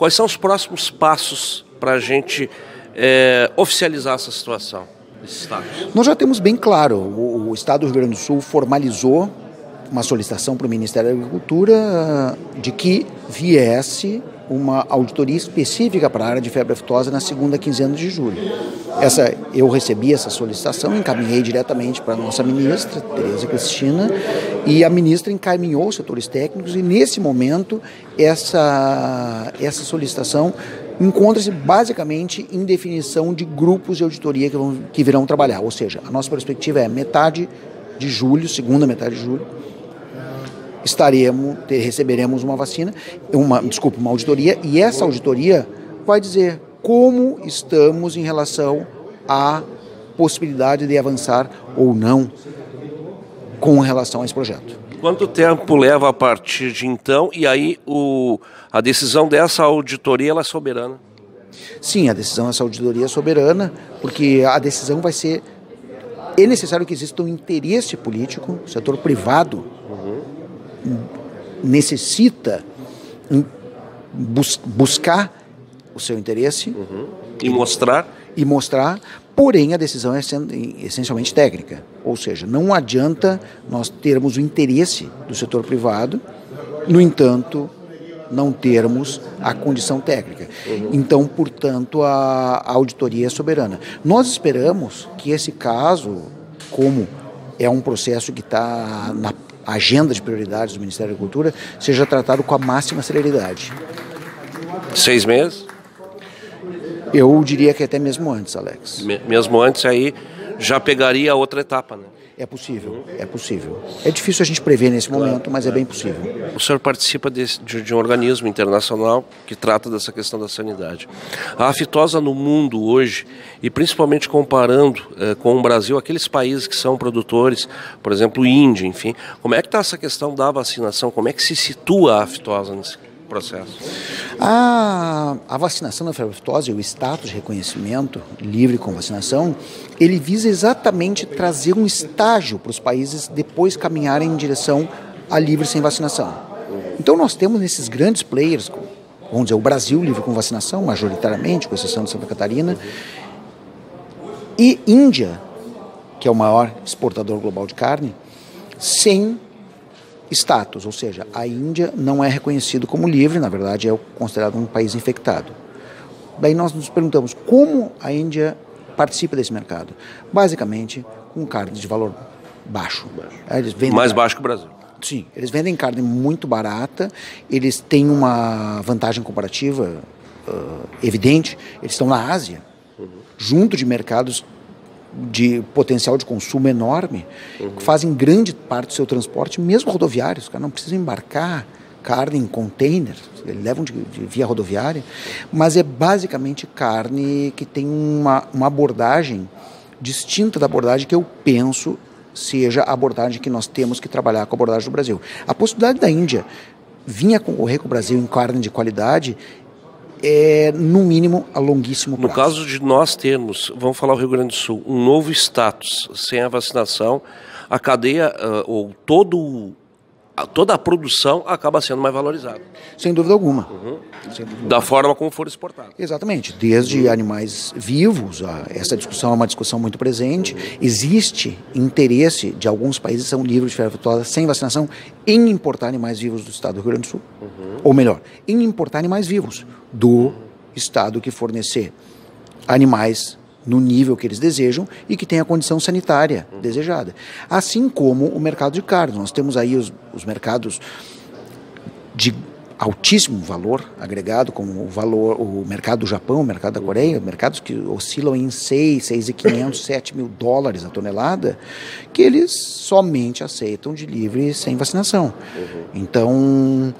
Quais são os próximos passos para a gente oficializar essa situação desse estado? Nós já temos bem claro, o Estado do Rio Grande do Sul formalizou uma solicitação para o Ministério da Agricultura de que viesse uma auditoria específica para a área de febre aftosa na segunda quinzena de julho. Eu recebi essa solicitação, encaminhei diretamente para a nossa ministra, Tereza Cristina, e a ministra encaminhou os setores técnicos, e nesse momento essa solicitação encontra-se basicamente em definição de grupos de auditoria que virão trabalhar, ou seja, a nossa perspectiva é metade de julho, segunda metade de julho, receberemos uma uma auditoria, e essa auditoria vai dizer como estamos em relação à possibilidade de avançar ou não com relação a esse projeto. Quanto tempo leva a partir de então, e aí a decisão dessa auditoria ela é soberana? Sim, a decisão dessa auditoria é soberana, porque a decisão vai ser... É necessário que exista um interesse político, o setor privado necessita buscar o seu interesse e mostrar, porém a decisão é essencialmente técnica, ou seja, não adianta nós termos o interesse do setor privado, no entanto, não termos a condição técnica. Então, portanto, a auditoria é soberana. Nós esperamos que esse caso, como é um processo que está na agenda de prioridades do Ministério da Agricultura, seja tratado com a máxima celeridade. 6 meses? Eu diria que até mesmo antes, Alex. Mesmo antes, aí já pegaria a outra etapa, né? É possível, é possível. É difícil a gente prever nesse momento, mas é bem possível. O senhor participa de um organismo internacional que trata dessa questão da sanidade. A aftosa no mundo hoje, e principalmente comparando com o Brasil, aqueles países que são produtores, por exemplo, Índia, enfim, como é que está essa questão da vacinação? Como é que se situa a aftosa nesse processo? A vacinação da febre aftosa e o status de reconhecimento livre com vacinação, ele visa exatamente trazer um estágio para os países depois caminharem em direção a livre sem vacinação. Então nós temos nesses grandes players, vamos dizer, o Brasil livre com vacinação, majoritariamente, com exceção de Santa Catarina, e Índia, que é o maior exportador global de carne, sem status, ou seja, a Índia não é reconhecido como livre, na verdade é considerado um país infectado. Daí nós nos perguntamos como a Índia participa desse mercado. Basicamente, com carne de valor baixo. Mais baixo que o Brasil. Sim, eles vendem carne muito barata, eles têm uma vantagem comparativa evidente, eles estão na Ásia, junto de mercados de potencial de consumo enorme, que fazem grande parte do seu transporte, mesmo rodoviários. Os caras não precisam embarcar carne em container, eles levam de via rodoviária, mas é basicamente carne que tem uma abordagem distinta da abordagem que eu penso seja a abordagem que nós temos que trabalhar com a abordagem do Brasil. A possibilidade da Índia vir a concorrer com o Brasil em carne de qualidade é, no mínimo, a longuíssimo prazo. No caso de nós termos, vamos falar o Rio Grande do Sul, um novo status sem a vacinação, a cadeia, ou toda a produção acaba sendo mais valorizada. Sem dúvida alguma. Sem dúvida da alguma. forma como for exportado. Exatamente. Desde animais vivos, essa discussão é uma discussão muito presente. Existe interesse de alguns países que são livres de febre aftosa sem vacinação em importar animais vivos do estado do Rio Grande do Sul. Ou melhor, em importar animais vivos do estado que fornecer animais no nível que eles desejam e que tem a condição sanitária desejada. Assim como o mercado de carne. Nós temos aí os mercados de altíssimo valor agregado, como o mercado do Japão, o mercado da Coreia, mercados que oscilam em 6.500, 7 mil dólares a tonelada, que eles somente aceitam de livre sem vacinação. Então,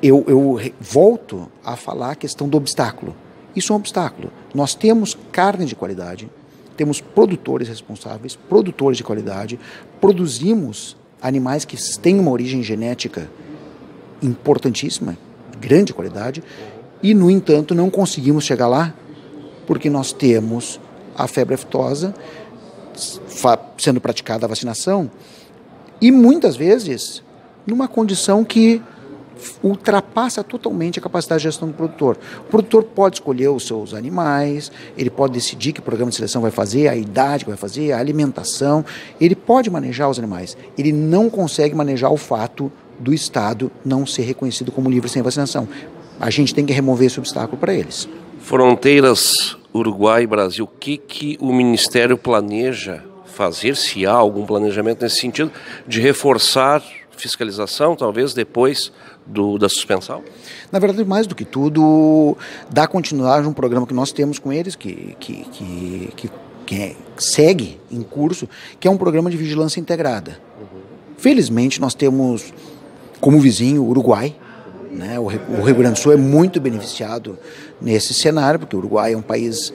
eu volto a falar a questão do obstáculo. Isso é um obstáculo. Nós temos carne de qualidade, temos produtores responsáveis, produtores de qualidade, produzimos animais que têm uma origem genética importantíssima, de grande qualidade, e, no entanto, não conseguimos chegar lá porque nós temos a febre aftosa sendo praticada a vacinação e, muitas vezes, numa condição que ultrapassa totalmente a capacidade de gestão do produtor. O produtor pode escolher os seus animais, ele pode decidir que programa de seleção vai fazer, a idade que vai fazer, a alimentação, ele pode manejar os animais. Ele não consegue manejar o fato do Estado não ser reconhecido como livre sem vacinação. A gente tem que remover esse obstáculo para eles. Fronteiras Uruguai e Brasil, o que o Ministério planeja fazer, se há algum planejamento nesse sentido, de reforçar fiscalização, talvez, depois da suspensão? Na verdade, mais do que tudo, dá continuidade a um programa que nós temos com eles, que segue em curso, que é um programa de vigilância integrada. Felizmente, nós temos como vizinho o Uruguai, né? O Rio Grande do Sul é muito beneficiado nesse cenário, porque o Uruguai é um país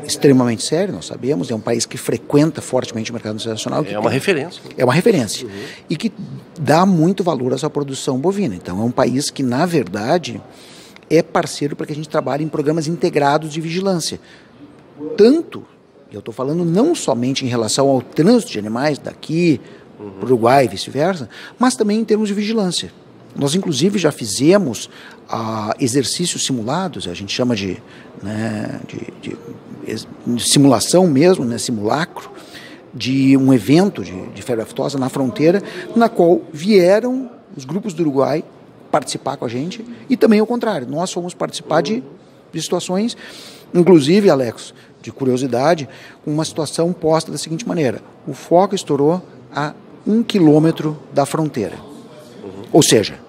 extremamente sério, nós sabemos, é um país que frequenta fortemente o mercado internacional. É uma referência. É uma referência. E que dá muito valor à sua produção bovina. Então, é um país que, na verdade, é parceiro para que a gente trabalhe em programas integrados de vigilância. Tanto, eu estou falando não somente em relação ao trânsito de animais daqui para o Uruguai e vice-versa, mas também em termos de vigilância. Nós, inclusive, já fizemos exercícios simulados, a gente chama de simulação mesmo, né, simulacro, de um evento de febre aftosa na fronteira, na qual vieram os grupos do Uruguai participar com a gente, e também ao contrário, nós fomos participar de situações, inclusive, Alex, de curiosidade, uma situação posta da seguinte maneira: o foco estourou a 1 quilômetro da fronteira. Ou seja,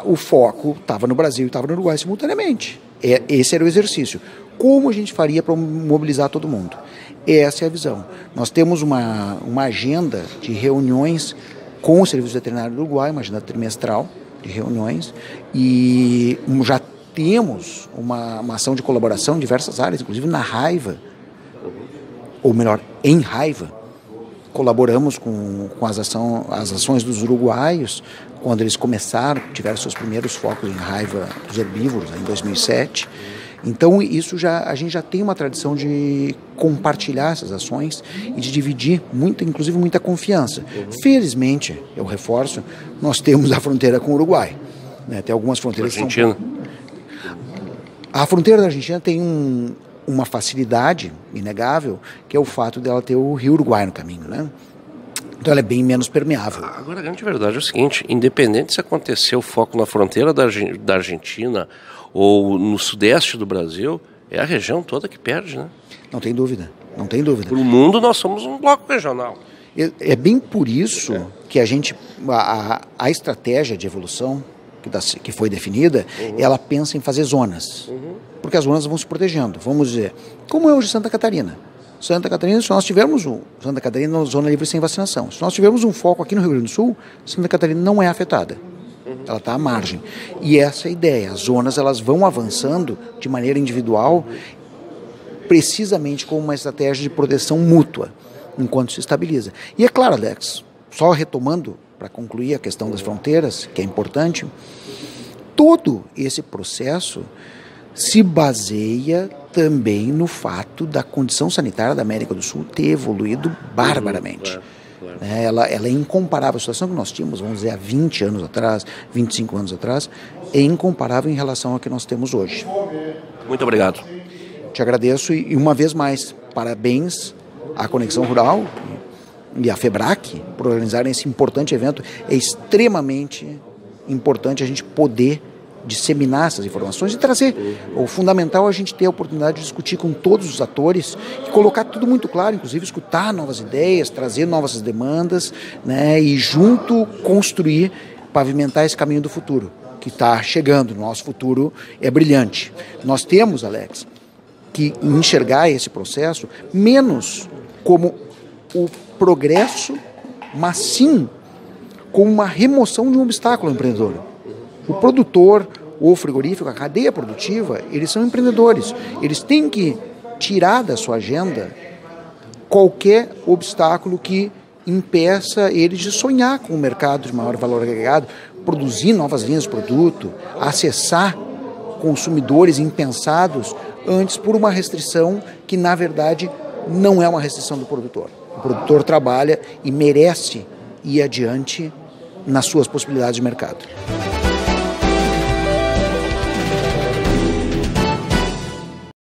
o foco estava no Brasil e estava no Uruguai simultaneamente. Esse era o exercício. Como a gente faria para mobilizar todo mundo? Essa é a visão. Nós temos uma agenda de reuniões com o Serviço Veterinário do Uruguai, uma agenda trimestral de reuniões, e já temos uma ação de colaboração em diversas áreas, inclusive na raiva, ou melhor, em raiva. Colaboramos com as ações dos uruguaios, quando eles começaram, tiveram seus primeiros focos em raiva dos herbívoros, em 2007. Então, a gente já tem uma tradição de compartilhar essas ações e de dividir, inclusive muita confiança. Felizmente, eu reforço, nós temos a fronteira com o Uruguai. Né? Tem algumas fronteiras... Argentina. A fronteira da Argentina tem uma facilidade inegável, que é o fato dela ter o Rio Uruguai no caminho, né? Então ela é bem menos permeável. Agora, a grande verdade é o seguinte: independente se acontecer o foco na fronteira da Argentina ou no sudeste do Brasil, é a região toda que perde, né? Não tem dúvida, não tem dúvida. Para o mundo, nós somos um bloco regional. É bem por isso que a estratégia de evolução que foi definida, ela pensa em fazer zonas. Porque as zonas vão se protegendo. Vamos dizer, como é hoje Santa Catarina. Santa Catarina, se nós tivermos Santa Catarina na zona livre sem vacinação, se nós tivermos um foco aqui no Rio Grande do Sul, Santa Catarina não é afetada. Ela está à margem. E essa é a ideia. As zonas elas vão avançando de maneira individual, precisamente com uma estratégia de proteção mútua, enquanto se estabiliza. E é claro, Alex, só retomando para concluir a questão das fronteiras, que é importante, todo esse processo se baseia também no fato da condição sanitária da América do Sul ter evoluído barbaramente. Claro. Ela é incomparável. A situação que nós tínhamos, vamos dizer, há 20 anos atrás, 25 anos atrás, é incomparável em relação ao que nós temos hoje. Muito obrigado. Te agradeço e uma vez mais, parabéns à Conexão Rural e à FEBRAC por organizarem esse importante evento. É extremamente importante a gente poder disseminar essas informações e trazer. O fundamental é a gente ter a oportunidade de discutir com todos os atores e colocar tudo muito claro, inclusive escutar novas ideias, trazer novas demandas, né, e junto construir, pavimentar esse caminho do futuro, que está chegando. Nosso futuro é brilhante. Nós temos, Alex, que enxergar esse processo menos como o progresso, mas sim como uma remoção de um obstáculo ao empreendedor. O produtor, o frigorífico, a cadeia produtiva, eles são empreendedores. Eles têm que tirar da sua agenda qualquer obstáculo que impeça eles de sonhar com um mercado de maior valor agregado, produzir novas linhas de produto, acessar consumidores impensados antes por uma restrição que, na verdade, não é uma restrição do produtor. O produtor trabalha e merece ir adiante nas suas possibilidades de mercado.